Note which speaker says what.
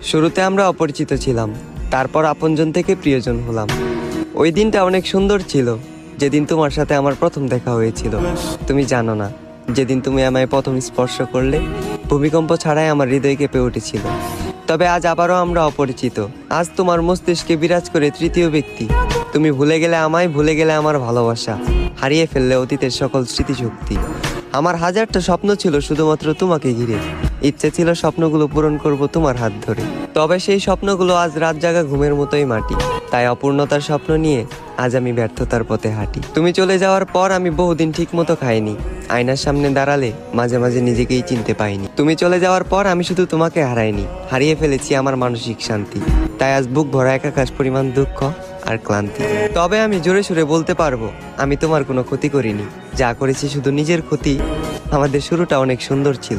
Speaker 1: শুরুতে আমরা অপরিচিত ছিলাম, তারপর আপনজন থেকে প্রিয়জন হলাম। ওই দিনটা অনেক সুন্দর ছিল, যেদিন তোমার সাথে আমার প্রথম দেখা হয়েছিল। তুমি জানো না, যেদিন তুমি আমায় প্রথম স্পর্শ করলে, ভূমিকম্প ছাড়াই আমার হৃদয় কেঁপে উঠেছিল। তবে আজ আবারও আমরা অপরিচিত। আজ তোমার মস্তিষ্কে বিরাজ করে তৃতীয় ব্যক্তি। তুমি ভুলে গেলে আমায়, ভুলে গেলে আমার ভালোবাসা, হারিয়ে ফেললে অতীতের সকল স্মৃতিশক্তি। আমার হাজারটা স্বপ্ন ছিল শুধুমাত্র তোমাকে ঘিরে। ইচ্ছে ছিল স্বপ্নগুলো পূরণ করব তোমার হাত ধরে। তবে সেই স্বপ্নগুলো আজ রাত জাগা ঘুমের মতোই মাটি। তাই অপূর্ণতার স্বপ্ন নিয়ে আজ আমি ব্যর্থতার পথে হাঁটি। তুমি চলে যাওয়ার পর আমি বহুদিন ঠিক মতো খাইনি। আয়নার সামনে দাঁড়ালে মাঝে মাঝে নিজেকেই চিনতে পাইনি। তুমি চলে যাওয়ার পর আমি শুধু তোমাকে হারাইনি, হারিয়ে ফেলেছি আমার মানসিক শান্তি। তাই আজ বুক ভরা একাকাশ পরিমাণ দুঃখ আর ক্লান্তি। তবে আমি জোরে সুরে বলতে পারবো, আমি তোমার কোনো ক্ষতি করিনি। যা করেছি শুধু নিজের ক্ষতি। আমাদের শুরুটা অনেক সুন্দর ছিল।